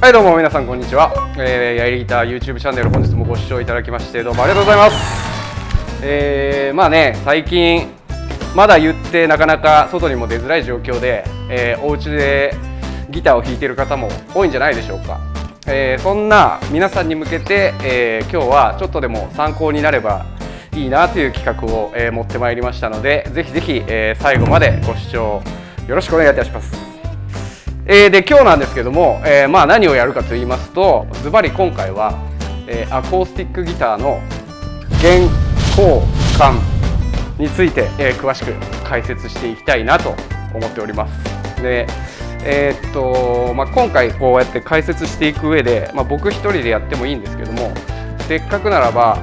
はい、どうも皆さんこんにちは。やりギター YouTube チャンネル、本日もご視聴いただきましてどうもありがとうございます。まあね、最近まだ言ってなかなか外にも出づらい状況で、お家でギターを弾いている方も多いんじゃないでしょうか。そんな皆さんに向けて、今日はちょっとでも参考になればいいなという企画を、持ってまいりましたので、ぜひぜひ、最後までご視聴よろしくお願いいたします。で今日なんですけども、まあ何をやるかと言いますと、ズバリ今回は、アコースティックギターの弦交換について、詳しく解説していきたいなと思っております。でまあ、今回こうやって解説していく上で、まあ、僕一人でやってもいいんですけども、せっかくならば、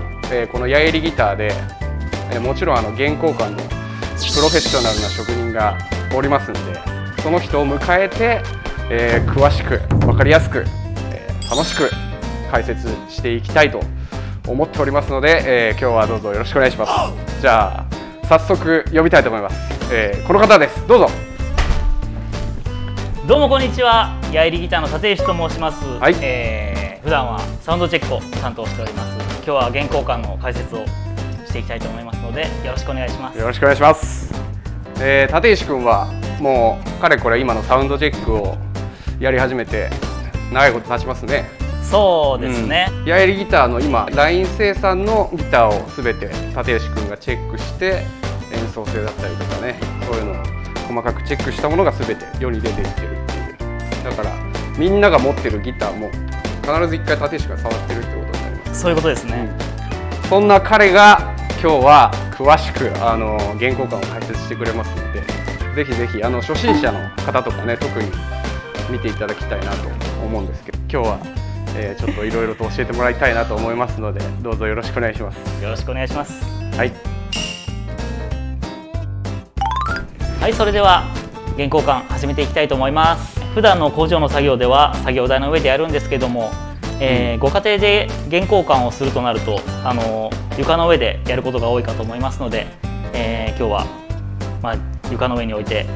このヤエリギターで、もちろん弦交換のプロフェッショナルな職人がおりますので、その人を迎えて、詳しく分かりやすく、楽しく解説していきたいと思っておりますので、今日はどうぞよろしくお願いします。じゃあ早速呼びたいと思います。この方です。どうぞ。どうもこんにちは。ヤエリギターの立石と申します。はい。普段はサウンドチェックを担当しております。今日は弦交換の解説をしていきたいと思いますので、よろしくお願いします。よろしくお願いします。立石君はもうかれこれ今のサウンドチェックをやり始めて長いこと経ちますね。そうですね。ヤエリギターの今ライン生産のギターをすべて立石君がチェックして、演奏性だったりとかね、そういうのを細かくチェックしたものがすべて世に出ていってるっていう。だからみんなが持ってるギターも必ず一回立石が触ってるってことになります。そういうことですね。そんな彼が今日は詳しく弦交換を解説してくれますので、ぜひぜひ初心者の方とかね、特に見ていただきたいなと思うんですけど、今日は、ちょっといろいろと教えてもらいたいなと思いますので、どうぞよろしくお願いします。よろしくお願いします。はい。はい、それでは弦交換始めていきたいと思います。普段の工場の作業では作業台の上でやるんですけども、ご家庭で弦交換をするとなると床の上でやることが多いかと思いますので、今日は、まあ、床の上に置いて、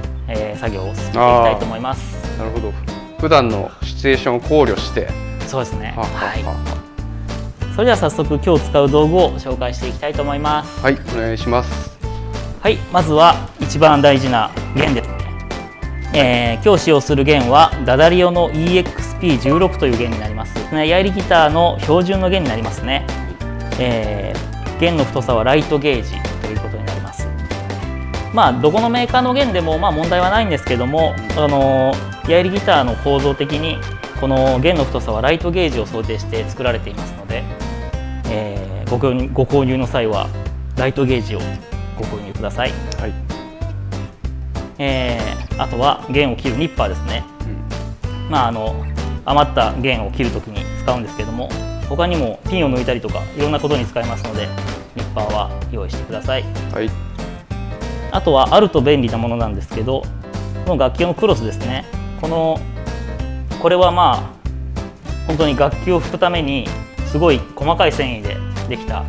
作業を進めていきたいと思います。なるほど。普段のシチュエーションを考慮して。そうですね。はい。それでは早速今日使う道具を紹介していきたいと思います。はい、お願いします。はい、まずは一番大事な弦ですね。今日使用する弦はダダリオの EXP16 という弦になります。ヤエリギターの標準の弦になりますね。弦の太さはライトゲージということになります。まあどこのメーカーの弦でもまあ問題はないんですけども、ヤエリギターの構造的にこの弦の太さはライトゲージを想定して作られていますので、ご購入の際はライトゲージをご購入ください。はい。あとは弦を切るニッパーですね。まあ余った弦を切るときに使うんですけども、他にもピンを抜いたりとかいろんなことに使えますので、ニッパーは用意してください。はい。あとはあると便利なものなんですけど、この楽器用のクロスですね。これはまあ本当に楽器を吹くためにすごい細かい繊維でできた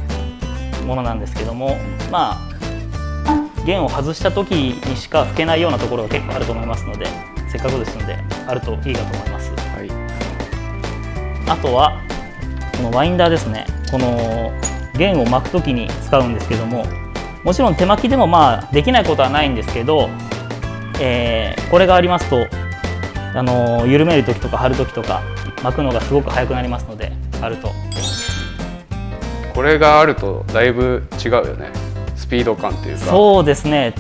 ものなんですけども、まあ弦を外した時にしか吹けないようなところが結構あると思いますので、せっかくですのであるといいかと思います。はい。あとはこのワインダーですね。この弦を巻く時に使うんですけども、もちろん手巻きでもまあできないことはないんですけど、これがありますと緩める時とか張る時とか巻くのがすごく速くなりますので、あると。これがあるとだいぶ違うよね。スピード感というか。そうですね。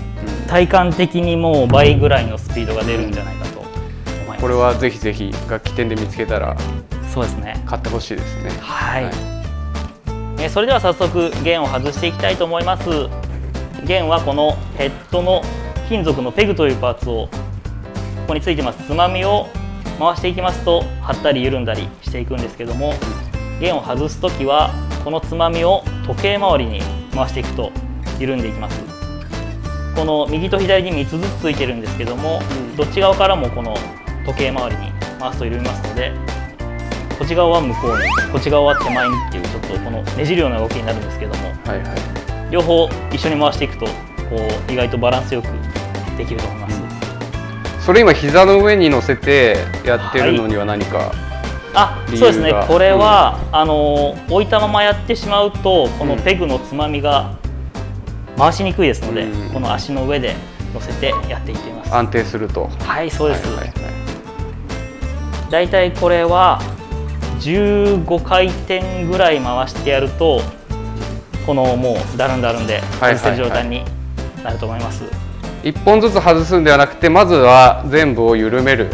体感的にもう倍ぐらいのスピードが出るんじゃないかと思います。これはぜひぜひ楽器店で見つけたら、そうですね。買ってほしいですね。はい。それでは早速弦を外していきたいと思います。弦はこのヘッドの金属のペグというパーツをここについてますつまみを回していきますと、張ったり緩んだりしていくんですけども、弦を外す時はこのつまみを時計回りに回していくと緩んでいきます。この右と左に3つずつついてるんですけども、どっち側からもこの時計回りに回すと緩みますので、こっち側は向こうに、こっち側は手前にっていう、ちょっとこのねじるような動きになるんですけども、はいはい、両方一緒に回していくとこう意外とバランスよくできると思います。それ今膝の上に乗せてやってるのには何か理由が。そうですね、これは、置いたままやってしまうとこのペグのつまみが回しにくいですので、この足の上で乗せてやっていっています。安定すると。はい、そうです。だいたいこれは15回転ぐらい回してやるとこのもうダルンダルンで外せる状態になると思います。1本ずつ外すんではなくて、まずは全部を緩める。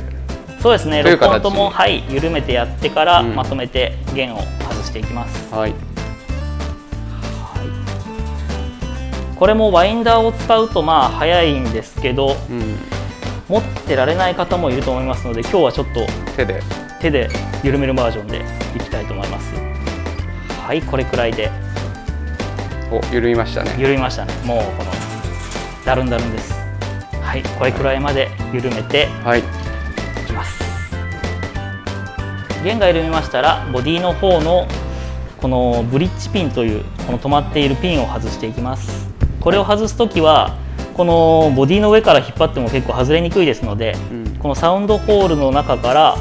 そうですね、6本とも、はい、緩めてやってからまとめて弦を外していきます。はい、これもワインダーを使うとまあ早いんですけど、持ってられない方もいると思いますので、今日はちょっと手で緩めるバージョンでいきたいと思います。はい、これくらいで。緩みましたね。緩みましたね。もうこのダルンダルンです。はい、これくらいまで緩めていきます。弦が緩みましたら、ボディの方のこのブリッジピンというこの止まっているピンを外していきます。これを外すときはこのボディの上から引っ張っても結構外れにくいですので、このサウンドホールの中から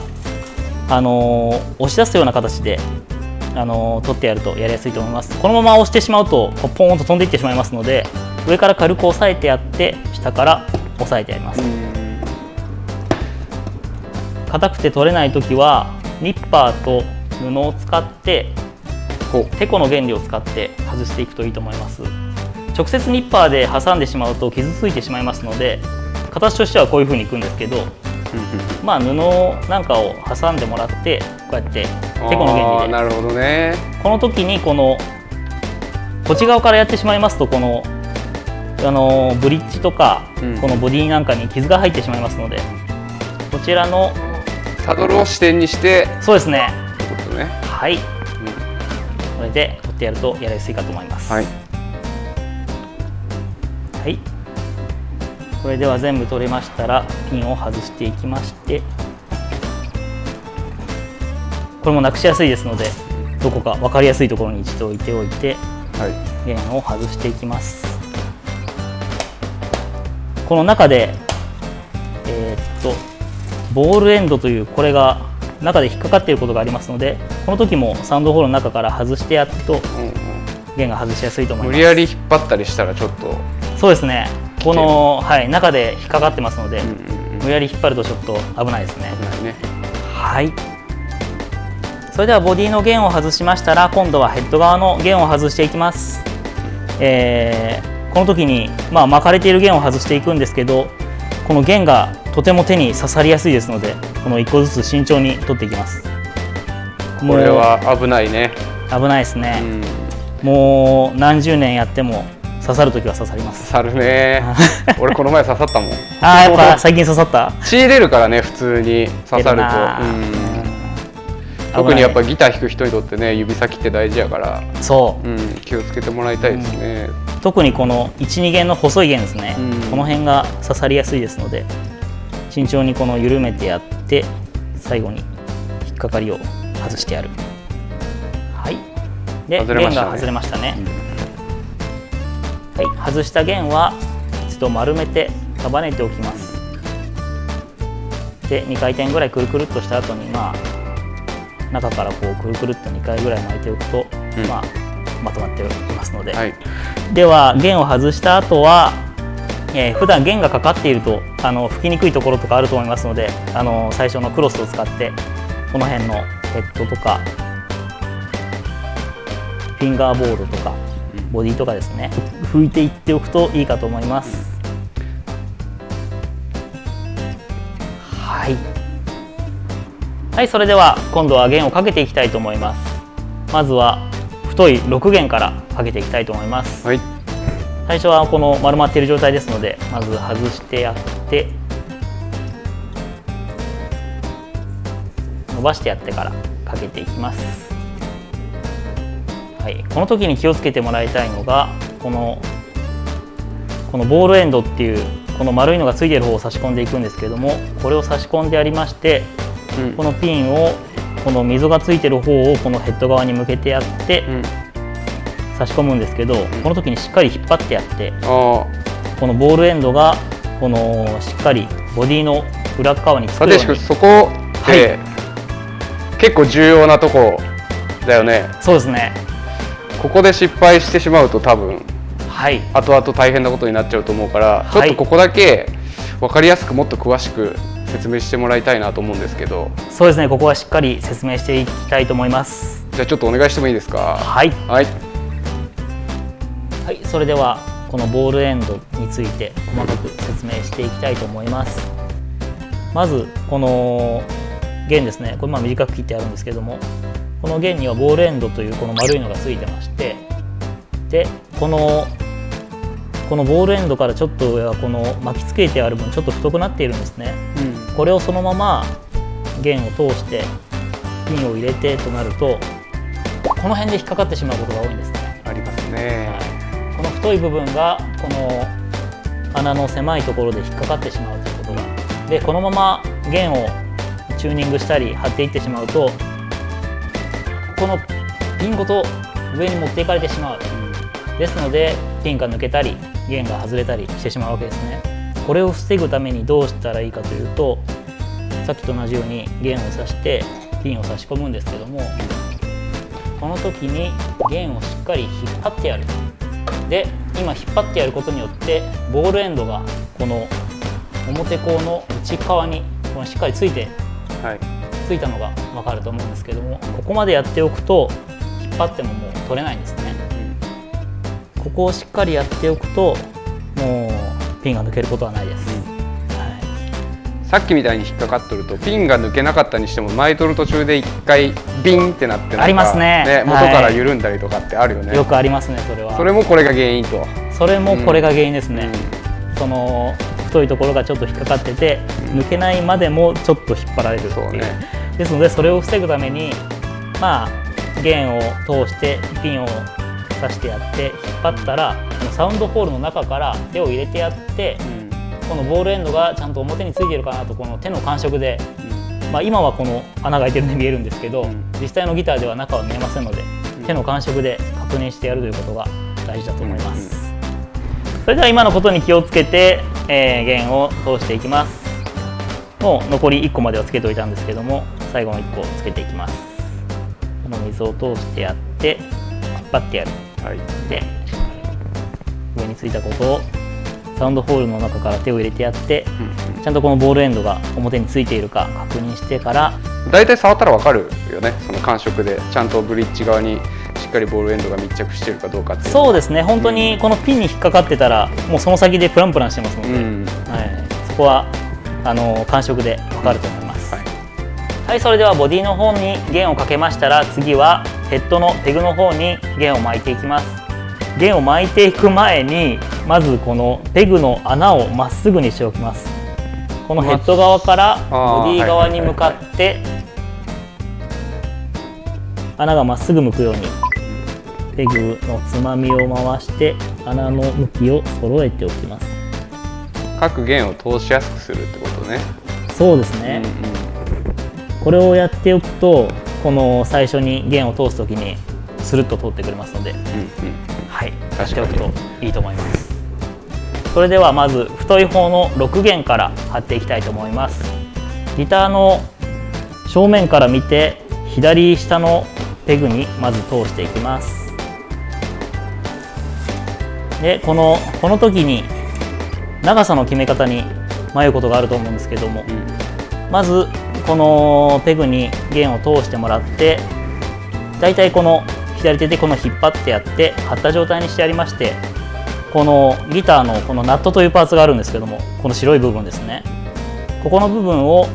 押し出すような形で取ってやるとやりやすいと思います。このまま押してしまうとポーンと飛んでいってしまいますので、上から軽く押さえてやって下から押さえてやります。硬くて取れないときはニッパーと布を使っててこの原理を使って外していくといいと思います。直接ニッパーで挟んでしまうと傷ついてしまいますので、形としてはこういう風にいくんですけど、まあ布なんかを挟んでもらってこうやっててこの原理で。なるほどね。この時にこっち側からやってしまいますと、このブリッジとかこのボディなんかに傷が入ってしまいますので、こちらのサドルを支点にして。そうですね。ということね。はい、これで取ってやるとやりやすいかと思います。はい、これでは全部取れましたらピンを外していきまして、これもなくしやすいですのでどこか分かりやすいところに一度置いておいて、弦を外していきます。この中でボールエンドというこれが中で引っかかっていることがありますので、この時もサウンドホールの中から外してやると弦が外しやすいと思います。無理やり引っ張ったりしたらちょっと。そうですね、この、中で引っかかってますので、無理やり引っ張るとちょっと危ないですね。はい、それではボディの弦を外しましたら、今度はヘッド側の弦を外していきます。この時に、巻かれている弦を外していくんですけど、この弦がとても手に刺さりやすいですので、この1個ずつ慎重に取っていきます。これは危ないね。危ないですね。もう何十年やっても刺さるときは刺さります。刺さるね。俺この前刺さったもん。やっぱ最近刺さった。血出るからね、普通に刺さると。特にやっぱギター弾く人にとってね、指先って大事やから、気をつけてもらいたいですね。特にこの1、2弦の細い弦ですね、この辺が刺さりやすいですので、慎重にこの緩めてやって、最後に引っかかりを外してやる。はい、で弦が外れましたね。はい、外した弦は一度丸めて束ねておきます。で2回転ぐらいくるくるっとした後に、中からこうくるくるっと2回ぐらい巻いておくと、まとまっていますので、では弦を外した後は、普段弦がかかっていると吹きにくいところとかあると思いますので、最初のクロスを使ってこの辺のヘッドとかフィンガーボールとかボディとかですね、拭いていっておくといいかと思います。はい、それでは今度は弦をかけていきたいと思います。まずは太い6弦からかけていきたいと思います。最初はこの丸まっている状態ですので、まず外してやって伸ばしてやってからかけていきます。この時に気をつけてもらいたいのが、このボールエンドっていうこの丸いのがついている方を差し込んでいくんですけれども、これを差し込んでありまして、このピンをこの溝がついている方をこのヘッド側に向けてやって、差し込むんですけど、この時にしっかり引っ張ってやって、このボールエンドがこのしっかりボディの裏側につくように。そこで結構重要なとこだよね。そうですね。ここで失敗してしまうと多分はい、後々大変なことになっちゃうと思うから、ちょっとここだけ分かりやすくもっと詳しく説明してもらいたいなと思うんですけど。そうですね、ここはしっかり説明していきたいと思います。じゃあちょっとお願いしてもいいですか。はいはい、はい、それではこのボールエンドについて細かく説明していきたいと思います。まずこの弦ですね、これ短く切ってあるんですけども、この弦にはボールエンドというこの丸いのがついてまして、でこのボールエンドからちょっと上はこの巻きつけてある分ちょっと太くなっているんですね。これをそのまま弦を通してピンを入れてとなると、この辺で引っかかってしまうことが多いんですね。ありますね。この太い部分がこの穴の狭いところで引っかかってしまうということが、でこのまま弦をチューニングしたり張っていってしまうと、このピンごと上に持っていかれてしまう。ですのでピンが抜けたり弦が外れたりしてしまうわけですね。これを防ぐためにどうしたらいいかというと、さっきと同じように弦を刺してピンを差し込むんですけども、この時に弦をしっかり引っ張ってやる。で今引っ張ってやることによってボールエンドがこの表甲の内側にこのしっかりついたのが分かると思うんですけども、ここまでやっておくと引っ張ってももう取れないんですね。ここをしっかりやっておくともうピンが抜けることはないです。さっきみたいに引っかかっとるとピンが抜けなかったにしても巻いとる途中で一回ビンってなってありますね。元から緩んだりとかってあるよね。よくありますね。それもこれが原因と。それもこれが原因ですね。その太いところがちょっと引っかかってて、抜けないまでもちょっと引っ張られるっていう。ですのでそれを防ぐために弦を通してピンを刺してやって引っ張ったら、サウンドホールの中から手を入れてやって、このボールエンドがちゃんと表についているかなとこの手の感触で、今はこの穴が開いてるんで見えるんですけど、実際のギターでは中は見えませんので、手の感触で確認してやるということが大事だと思います。それでは今のことに気をつけて、弦を通していきます。もう残り1個まではつけておいたんですけども、最後の1個をつけていきます。この水を通してやって引っ張ってやる。で上についたことをサウンドホールの中から手を入れてやって、ちゃんとこのボールエンドが表についているか確認してから、だいたい触ったら分かるよね。その感触でちゃんとブリッジ側にしっかりボールエンドが密着しているかどうかっていう。そうですね、本当にこのピンに引っかかってたらもうその先でプランプランしてますので、そこは感触で分かると思います。はい、それではボディの方に弦をかけましたら、次はヘッドのペグの方に弦を巻いていきます。弦を巻いていく前にまずこのペグの穴をまっすぐにしておきます。このヘッド側からボディ側に向かって穴がまっすぐ向くようにペグのつまみを回して穴の向きを揃えておきます。各弦を通しやすくするってことね。そうですね、これをやっておくとこの最初に弦を通すときにスルッと通ってくれますので、はい、やっておくといいと思います。それではまず太い方の6弦から張っていきたいと思います。ギターの正面から見て左下のペグにまず通していきます。でこの時に長さの決め方に迷うことがあると思うんですけども、まずこのペグに弦を通してもらって、だいたいこの左手でこの引っ張ってやって張った状態にしてやりまして、このギターのこのナットというパーツがあるんですけども、この白い部分ですね、ここの部分を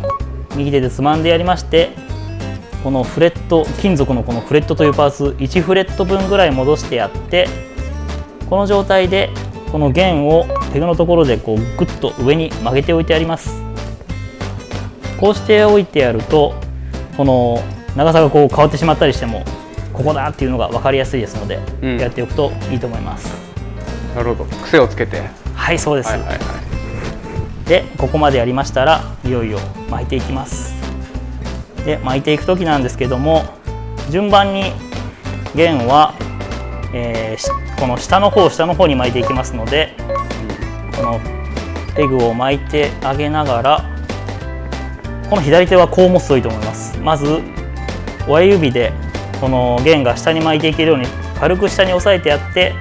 右手でつまんでやりまして、このフレット、金属のこのフレットというパーツ1フレット分ぐらい戻してやって、この状態でこの弦をペグのところでこうグッと上に曲げておいてやります。こうしておいてやるとこの長さがこう変わってしまったりしてもここだっていうのが分かりやすいですので、やっておくといいと思います。なるほど、癖をつけて。はい、そうです。でここまでやりましたらいよいよ巻いていきます。で巻いていく時なんですけども、順番に弦は、この下の方に巻いていきますので、このペグを巻いてあげながら、この左手はこう持つといいと思います。まず親指でこの弦が下に巻いていけるように軽く下に押さえてやって、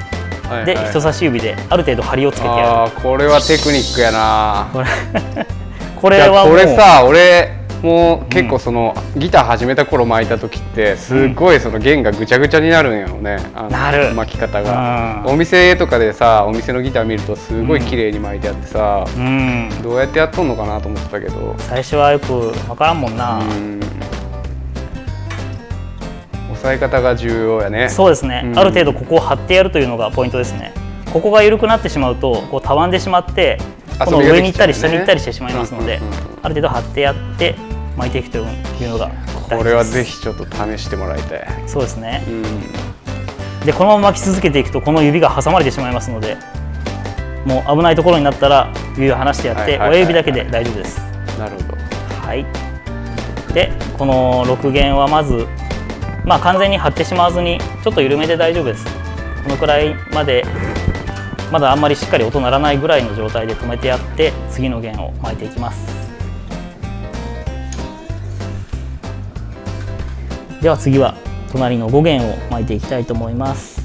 で人差し指である程度張りをつけてやる。ああ、これはテクニックやな。これはもうこれさ、俺もう結構その、ギター始めた頃巻いた時ってすごいその弦がぐちゃぐちゃになるんやろね、なる巻き方が。お店とかでさ、お店のギター見るとすごい綺麗に巻いてあってさ、どうやってやっとんのかなと思ってたけど、最初はよく分からんもんな。押さえ方が重要やね。そうですね、ある程度ここを張ってやるというのがポイントですね。ここが緩くなってしまうとこうたわんでしまってこの上に行ったり下に行ったりしてしまいますので、ある程度張ってやって巻いていくというのが大事です。これはぜひちょっと試してもらいたい。そうですね、でこのまま巻き続けていくとこの指が挟まれてしまいますので、もう危ないところになったら指を離してやって親指だけで大丈夫です。なるほど。はい。でこの6弦はまず、完全に張ってしまわずにちょっと緩めで大丈夫です。このくらいまでまだあんまりしっかり音鳴らないぐらいの状態で止めてやって次の弦を巻いていきます。では次は隣の5弦を巻いていきたいと思います。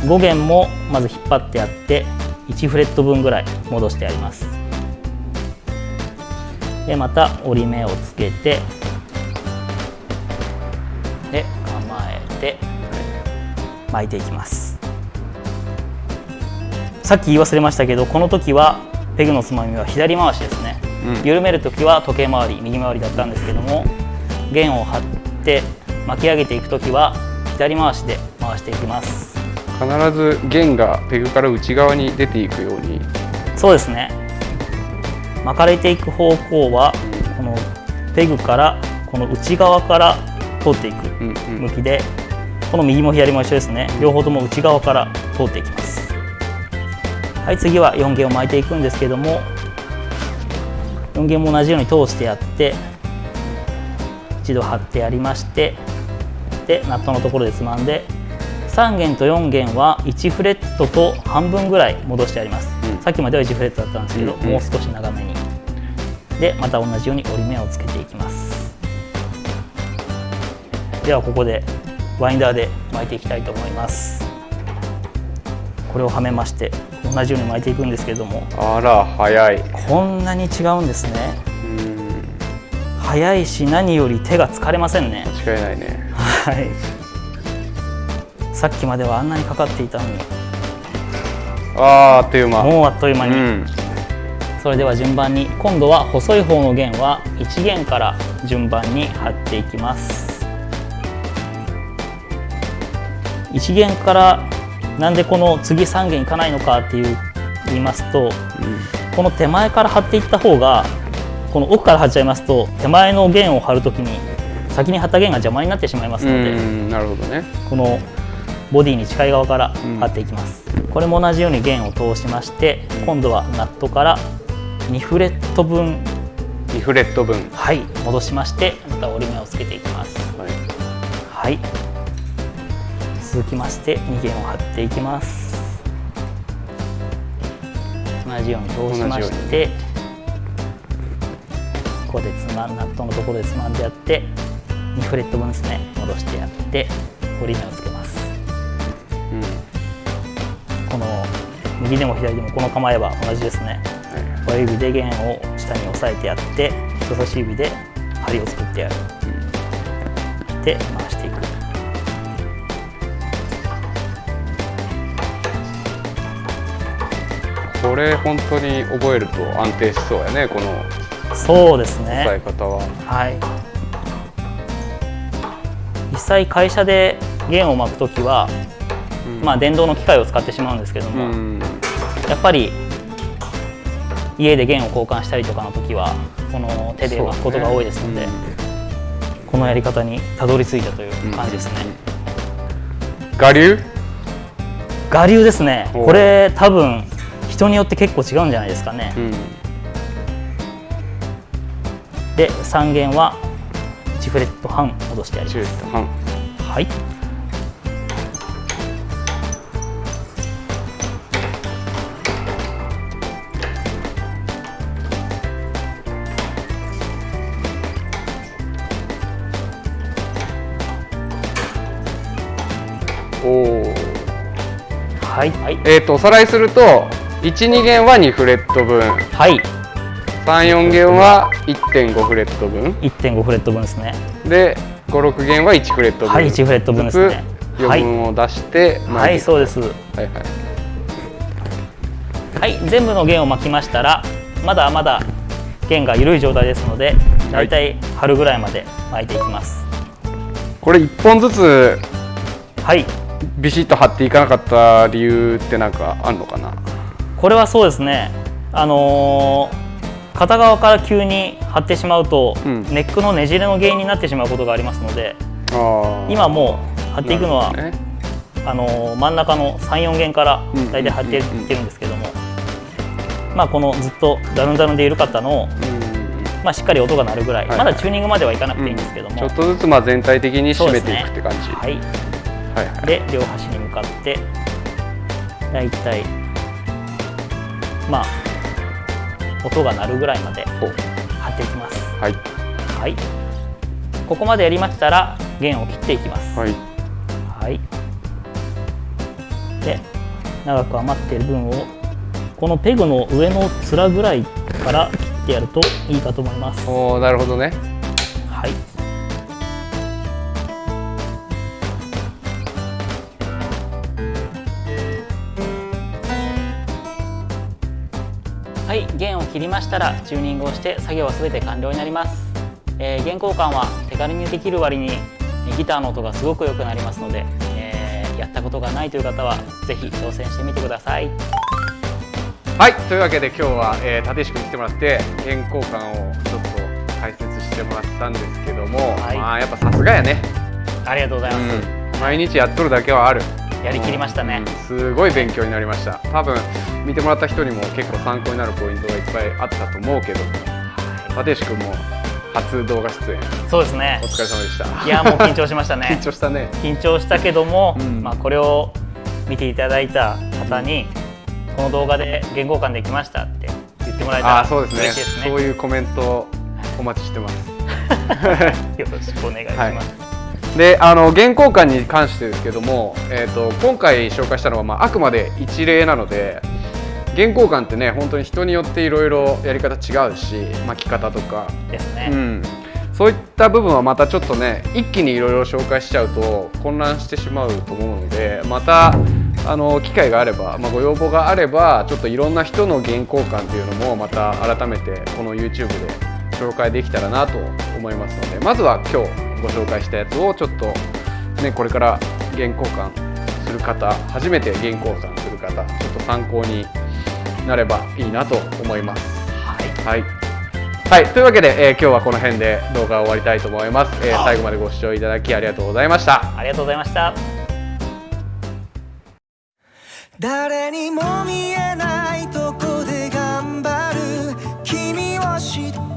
5弦もまず引っ張ってやって1フレット分ぐらい戻してやります。でまた折り目をつけてで構えて巻いていきます。さっき言い忘れましたけど、この時はペグのつまみは左回しですね、緩める時は時計回り右回りだったんですけども、弦を張って巻き上げていく時は左回しで回していきます。必ず弦がペグから内側に出ていくように。そうですね、巻かれていく方向はこのペグからこの内側から通っていく向きで、この右も左も一緒ですね、両方とも内側から通っていきます。はい、次は4弦を巻いていくんですけども、4弦も同じように通してやって一度張ってやりまして、でナットのところでつまんで、3弦と4弦は1フレットと半分ぐらい戻してやります。さっきまでは1フレットだったんですけど、もう少し長めに。でまた同じように折り目をつけていきます。ではここでワインダーで巻いていきたいと思います。これをはめまして同じように巻いていくんですけれども、あら早い。こんなに違うんですね。早いし何より手が疲れませんね。間違いないね。はい。さっきまではあんなにかかっていたのに、あっという間。もうあっという間に。それでは順番に今度は細い方の弦は1弦から順番に張っていきます。1弦からなんでこの次3弦いかないのかって言いますと、この手前から張っていった方が、この奥から張っちゃいますと手前の弦を張るときに先に張った弦が邪魔になってしまいますので、なるほどね。このボディに近い側から張っていきます。これも同じように弦を通しまして、今度はナットから2フレット分2フレット分、はい、戻しましてまた折り目をつけていきます。はい、続きまして2弦を張っていきます。同じように通しまして、ここでナットのところでつまんでやって2フレット分ですね、戻してやって折り目をつけます。この右でも左でもこの構えは同じですね。親指で弦を下に押さえてやって人差し指で針を作ってやる、で回していく。これ本当に覚えると安定しそうやね、このそうですね、押さえ方は。はい。実際会社で弦を巻くときは、電動の機械を使ってしまうんですけども、やっぱり家で弦を交換したりとかの時はこの手で巻くことが多いですので、このやり方にたどり着いたという感じですね。我流？我流ですね。これ多分人によって結構違うんじゃないですかね。で3弦は1フレット半戻してやります。はい。おお。はいはいおさらいすると12弦は2フレット分、はい34弦は 1.5 フレット分1.5フレット分ですね。で56弦は1フレット分、はい1フレット分ですね。余分を出してはいそうです。はいはいはい、全部の弦を巻きましたら、まだまだ弦が緩い状態ですので、だいたい春ぐらいまで巻いていきます。これ1本ずつはい、ビシッと張っていかなかった理由ってなんかあるのかな。これはそうですね。片側から急に張ってしまうと、ネックのねじれの原因になってしまうことがありますので、今もう張っていくのは、真ん中の3、4弦からだいたい張っていってるんですけども、まあこのずっとダルンダルンで緩かったのを、まあしっかり音が鳴るぐらい、まだチューニングまではいかなくていいんですけども、ちょっとずつまあ全体的に締めていくって感じ。はい。で両端に向かってだいたいまあ音が鳴るぐらいまで張っていきます。はい。はい。ここまでやりましたら弦を切っていきます。はい。はい。で長く余っている分をこのペグの上の面ぐらいから切ってやるといいかと思います。おお、なるほどね。はい。はい、弦を切りましたらチューニングをして作業はすべて完了になります。弦交換は手軽にできる割にギターの音がすごく良くなりますので、やったことがないという方はぜひ挑戦してみてください。はい、というわけで今日は、立石君に来てもらって弦交換をちょっと解説してもらったんですけども、まあやっぱさすがやね。ありがとうございます。毎日やっとるだけはある。やりきりましたね。すごい勉強になりました。多分見てもらった人にも結構参考になるポイントがいっぱいあったと思うけども、立石君も初動画出演。そうですね。お疲れ様でした。いやもう緊張しましたね。緊張したね。緊張したけども、まあこれを見ていただいた方に、この動画で弦交換できましたって言ってもらえたら嬉しいですね。そういうコメントお待ちしてます。よろしくお願いします。で弦交換に関してですけども、今回紹介したのは、あくまで一例なので、弦交換ってね本当に人によっていろいろやり方違うし、巻き方とかですね、そういった部分はまたちょっとね一気にいろいろ紹介しちゃうと混乱してしまうと思うので、また機会があれば、ご要望があればちょっといろんな人の弦交換っていうのもまた改めてこの YouTube で紹介できたらなと思いますので、まずは今日ご紹介したやつをちょっとねこれから弦交換する方、初めて弦交換する方、ちょっと参考になればいいなと思います。はい、はい、というわけで、今日はこの辺で動画を終わりたいと思います。最後までご視聴いただきありがとうございました。ありがとうございました。誰にも見えないとこで頑張る君を知って